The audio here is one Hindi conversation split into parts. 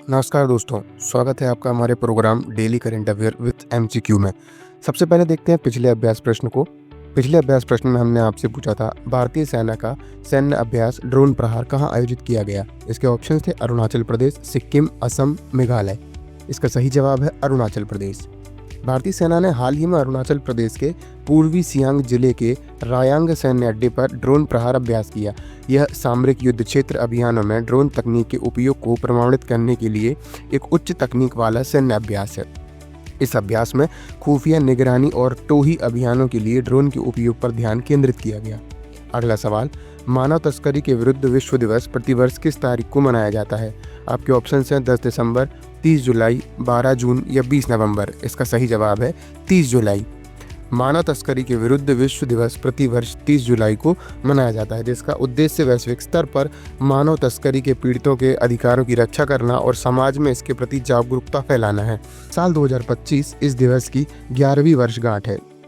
नमस्कार दोस्तों, स्वागत है आपका हमारे program daily current affair with MCQ में। सबसे पहले देखते हैं पिछले अभ्यास प्रश्न को। पिछले अभ्यास प्रश्न में हमने आपसे पूछा था भारतीय सेना का सैन्य अभ्यास ड्रोन प्रहार कहाँ आयोजित किया गया। इसके ऑप्शन थे अरुणाचल प्रदेश, सिक्किम, असम, मेघालय। इसका सही जवाब है अरुणाचल प्रदेश। भारतीय सेना ने हाल ही में अरुणाचल प्रदेश के पूर्वी सियांग जिले के रायांग सैन्य अड्डे पर ड्रोन प्रहार अभ्यास किया। यह सामरिक युद्ध क्षेत्र अभियानों में ड्रोन तकनीक के उपयोग को प्रमाणित करने के लिए एक उच्च तकनीक वाला सैन्य अभ्यास है। इस अभ्यास में खुफिया निगरानी और टोही अभियानों के लिए ड्रोन के उपयोग पर ध्यान केंद्रित किया गया। अगला सवाल, मानव तस्करी के विरुद्ध विश्व दिवस प्रतिवर्ष किस तारीख को मनाया जाता है। आपके ऑप्शन हैं 10 दिसंबर, 30 जुलाई, 12 जून या 20 नवंबर। इसका सही जवाब है 30 जुलाई। मानव तस्करी के विरुद्ध विश्व दिवस प्रतिवर्ष 30 जुलाई को मनाया जाता है, जिसका उद्देश्य वैश्विक स्तर पर मानव तस्करी के पीड़ितों के अधिकारों की रक्षा करना और समाज में इसके प्रति जागरूकता फैलाना है। साल 2025 इस दिवस की 11वीं वर्षगांठ है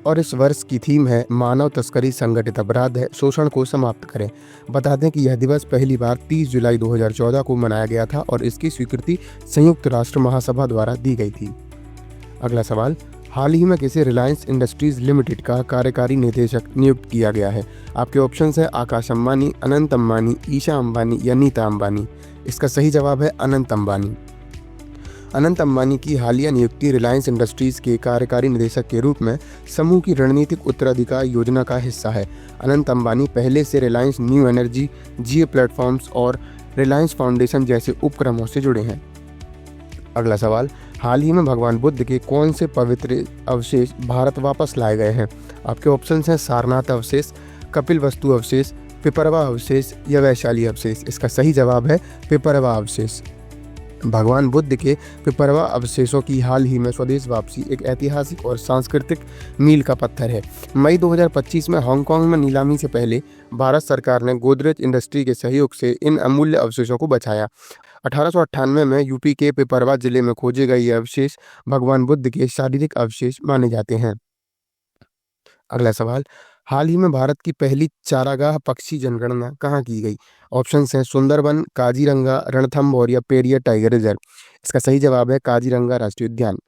और इस वर्ष की थीम है मानव तस्करी संगठित अपराध है, शोषण को समाप्त करें। बता दें कि यह दिवस पहली बार 30 जुलाई 2014 को मनाया गया था और इसकी स्वीकृति संयुक्त राष्ट्र महासभा द्वारा दी गई थी। अगला सवाल, हाल ही में किसे रिलायंस इंडस्ट्रीज लिमिटेड का कार्यकारी निदेशक नियुक्त किया गया है। आपके ऑप्शन है आकाश अंबानी, अनंत अंबानी, ईशा अंबानी या नीता अंबानी। इसका सही जवाब है अनंत अंबानी। अनंत अंबानी की हालिया नियुक्ति रिलायंस इंडस्ट्रीज के कार्यकारी निदेशक के रूप में समूह की रणनीतिक उत्तराधिकार योजना का हिस्सा है। अनंत अंबानी पहले से रिलायंस न्यू एनर्जी, जियो प्लेटफॉर्म्स और रिलायंस फाउंडेशन जैसे उपक्रमों से जुड़े हैं। अगला सवाल, हाल ही में भगवान बुद्ध के कौन से पवित्र अवशेष भारत वापस लाए गए हैं। आपके ऑप्शन हैं सारनाथ अवशेष, कपिलवस्तु अवशेष, पिपरवा अवशेष या वैशाली अवशेष। इसका सही जवाब है पिपरवा अवशेष। भगवान बुद्ध के पिपरवा अवशेषों की हाल ही में स्वदेश वापसी एक ऐतिहासिक और सांस्कृतिक मील का पत्थर है। मई 2025 में हांगकांग में नीलामी से पहले भारत सरकार ने गोदरेज इंडस्ट्री के सहयोग से इन अमूल्य अवशेषों को बचाया। 1898 में यूपी के पिपरवा जिले में खोजे गए ये अवशेष भगवान बुद्ध के शारीरिक अवशेष माने जाते हैं। अगला सवाल, हाल ही में भारत की पहली चारागाह पक्षी जनगणना कहाँ की गई। ऑप्शन हैं सुंदरबन, काजीरंगा, रणथंभौर या पेरियर टाइगर रिजर्व। इसका सही जवाब है काजीरंगा राष्ट्रीय उद्यान।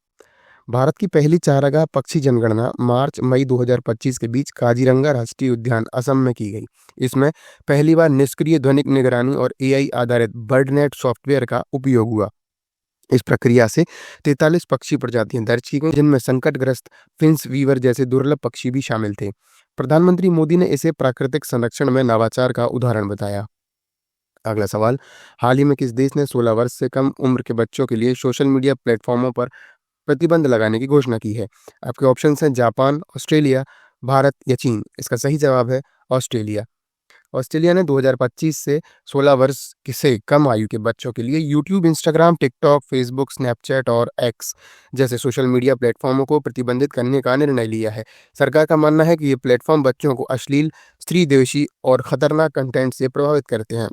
भारत की पहली चारागाह पक्षी जनगणना मार्च-मई 2025 के बीच काजीरंगा राष्ट्रीय उद्यान असम में की गई। इसमें पहली बार निष्क्रिय ध्वनिक निगरानी और एआई आधारित बर्डनेट सॉफ्टवेयर का उपयोग हुआ। इस प्रक्रिया से 43 पक्षी प्रजातियां दर्ज की गईं, जिनमें संकटग्रस्त फिंच वीवर जैसे दुर्लभ पक्षी भी शामिल थे। प्रधानमंत्री मोदी ने इसे प्राकृतिक संरक्षण में नवाचार का उदाहरण बताया। अगला सवाल, हाल ही में किस देश ने 16 वर्ष से कम उम्र के बच्चों के लिए सोशल मीडिया प्लेटफॉर्मों पर प्रतिबंध लगाने की घोषणा की है। आपके ऑप्शन हैं जापान, ऑस्ट्रेलिया, भारत या चीन। इसका सही जवाब है ऑस्ट्रेलिया। ऑस्ट्रेलिया ने 2025 से 16 वर्ष से कम आयु के बच्चों के लिए YouTube, Instagram, TikTok, Facebook, Snapchat और एक्स जैसे सोशल मीडिया प्लेटफॉर्मों को प्रतिबंधित करने का निर्णय लिया है। सरकार का मानना है कि ये प्लेटफॉर्म बच्चों को अश्लील, स्त्रीद्वेषी और खतरनाक कंटेंट से प्रभावित करते हैं।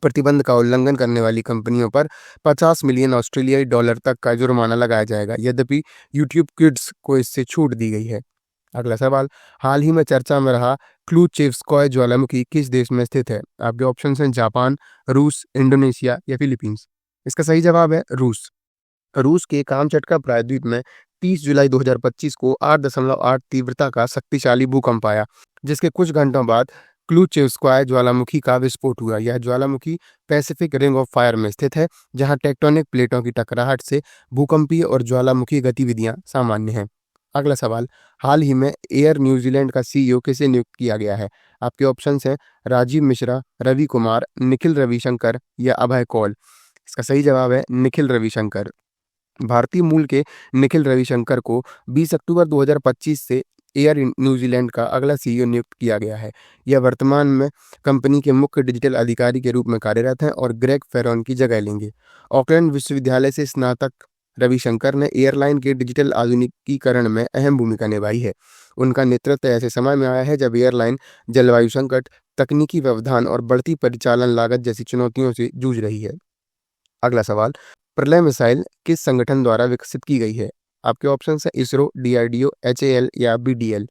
प्रतिबंध का उल्लंघन करने वाली कंपनियों पर 50 मिलियन ऑस्ट्रेलियाई डॉलर तक का जुर्माना लगाया जाएगा। यद्यपि यूट्यूब किड्स को इससे छूट दी गई है। अगला सवाल, हाल ही में चर्चा में रहा क्लूचेवस्कॉय ज्वालामुखी किस देश में स्थित है। आपके ऑप्शन हैं जापान, रूस, इंडोनेशिया या फिलीपींस। इसका सही जवाब है रूस। रूस के कामचटका प्रायद्वीप में 30 जुलाई 2025 को 8.8 तीव्रता का शक्तिशाली भूकंप आया, जिसके कुछ घंटों बाद क्लूचेवस्कॉय ज्वालामुखी का विस्फोट हुआ। यह ज्वालामुखी पैसिफिक रिंग ऑफ फायर में स्थित है, जहां टेक्टोनिक प्लेटों की टकराहट से भूकंपीय और ज्वालामुखी गतिविधियां सामान्य हैं। अगला सवाल, हाल ही में एयर न्यूजीलैंड का सीईओ किसे नियुक्त किया गया है। आपके ऑप्शंस हैं राजीव मिश्रा, रवि कुमार, निखिल रविशंकर या अभय कौल। इसका सही जवाब है निखिल रविशंकर। भारतीय मूल के निखिल रविशंकर को 20 अक्टूबर 2025 से एयर न्यूजीलैंड का अगला सीईओ नियुक्त किया गया है। यह वर्तमान में कंपनी के मुख्य डिजिटल अधिकारी के रूप में कार्यरत हैं और ग्रेग फेरोन की जगह लेंगे। ऑकलैंड विश्वविद्यालय से स्नातक रविशंकर ने एयरलाइन के डिजिटल आधुनिकीकरण में अहम भूमिका निभाई है। उनका नेतृत्व ऐसे समय में आया है जब एयरलाइन जलवायु संकट, तकनीकी व्यवधान और बढ़ती परिचालन लागत जैसी चुनौतियों से जूझ रही है। अगला सवाल, प्रलय मिसाइल किस संगठन द्वारा विकसित की गई है। आपके ऑप्शन हैं इसरो, डीआरडीओ, एचएएल या बीडीएल।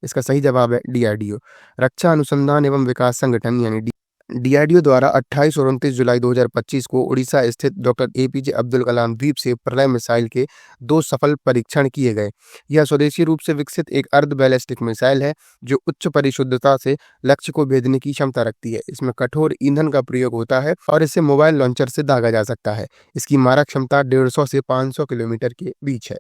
इसका सही जवाब है डीआरडीओ। रक्षा अनुसंधान एवं विकास संगठन यानी डीआरडीओ द्वारा 28 और 29 जुलाई 2025 को उड़ीसा स्थित डॉक्टर एपीजे अब्दुल कलाम द्वीप से प्रलय मिसाइल के 2 सफल परीक्षण किए गए। यह स्वदेशी रूप से विकसित एक अर्ध बैलिस्टिक मिसाइल है जो उच्च परिशुद्धता से लक्ष्य को भेदने की क्षमता रखती है। इसमें कठोर ईंधन का प्रयोग होता है और इसे मोबाइल लॉन्चर से दागा जा सकता है। इसकी मारक क्षमता 150 से 500 किलोमीटर के बीच है।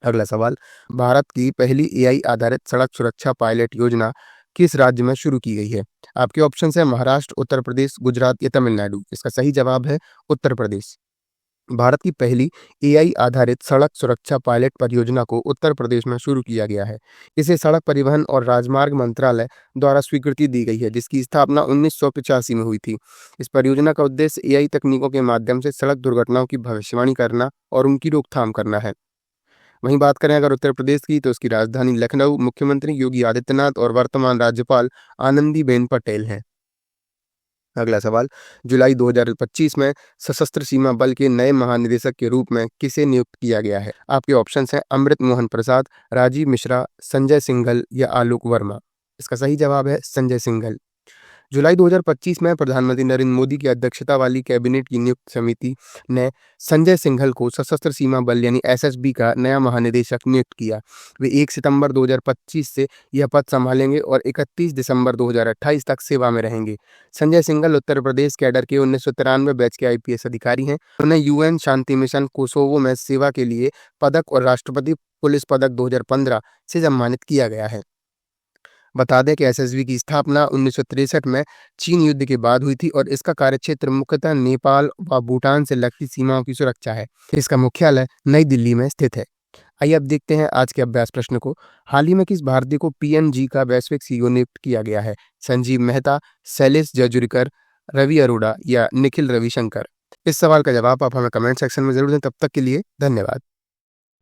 अगला सवाल, भारत की पहली एआई आधारित सड़क सुरक्षा पायलट योजना किस राज्य में शुरू की गई है? आपके ऑप्शन है महाराष्ट्र, उत्तर प्रदेश, गुजरात या तमिलनाडु। इसका सही जवाब है उत्तर प्रदेश। भारत की पहली एआई आधारित सड़क सुरक्षा पायलट परियोजना को उत्तर प्रदेश में शुरू किया गया है। इसे सड़क परिवहन और राजमार्ग मंत्रालय द्वारा स्वीकृति दी गई है, जिसकी स्थापना 1985 में हुई थी। इस परियोजना का उद्देश्य एआई तकनीकों के माध्यम से सड़क दुर्घटनाओं की भविष्यवाणी करना और उनकी रोकथाम करना है। वहीं बात करें अगर उत्तर प्रदेश की, तो उसकी राजधानी लखनऊ, मुख्यमंत्री योगी आदित्यनाथ और वर्तमान राज्यपाल आनंदीबेन पटेल हैं। अगला सवाल, जुलाई 2025 में सशस्त्र सीमा बल के नए महानिदेशक के रूप में किसे नियुक्त किया गया है? आपके ऑप्शंस हैं अमृत मोहन प्रसाद, राजीव मिश्रा, संजय सिंघल या आलोक वर्मा। इसका सही जवाब है संजय सिंघल। जुलाई 2025 में प्रधानमंत्री नरेंद्र मोदी की अध्यक्षता वाली कैबिनेट की नियुक्त समिति ने संजय सिंघल को सशस्त्र सीमा बल यानी एसएसबी का नया महानिदेशक नियुक्त किया। वे 1 सितंबर 2025 से यह पद संभालेंगे और 31 दिसंबर 2028 तक सेवा में रहेंगे। संजय सिंघल उत्तर प्रदेश कैडर के 1993 बैच के आईपीएस अधिकारी हैं। उन्हें यूएन शांति मिशन कोसोवो में सेवा के लिए पदक और राष्ट्रपति पुलिस पदक 2015 से सम्मानित किया गया है। बता दें कि एसएसबी की स्थापना 1963 में चीन युद्ध के बाद हुई थी और इसका कार्यक्षेत्र मुख्यतः नेपाल व भूटान से लगती सीमाओं की सुरक्षा है। इसका मुख्यालय नई दिल्ली में स्थित है। आइए अब देखते हैं आज के अभ्यास प्रश्न को। हाल ही में किस भारतीय को पीएनजी का वैश्विक सीईओ नियुक्त किया गया है? संजीव मेहता, शैलेश जयजुरीकर, रवि अरोड़ा या निखिल रविशंकर। इस सवाल का जवाब आप हमें कमेंट सेक्शन में जरूर दें। तब तक के लिए धन्यवाद।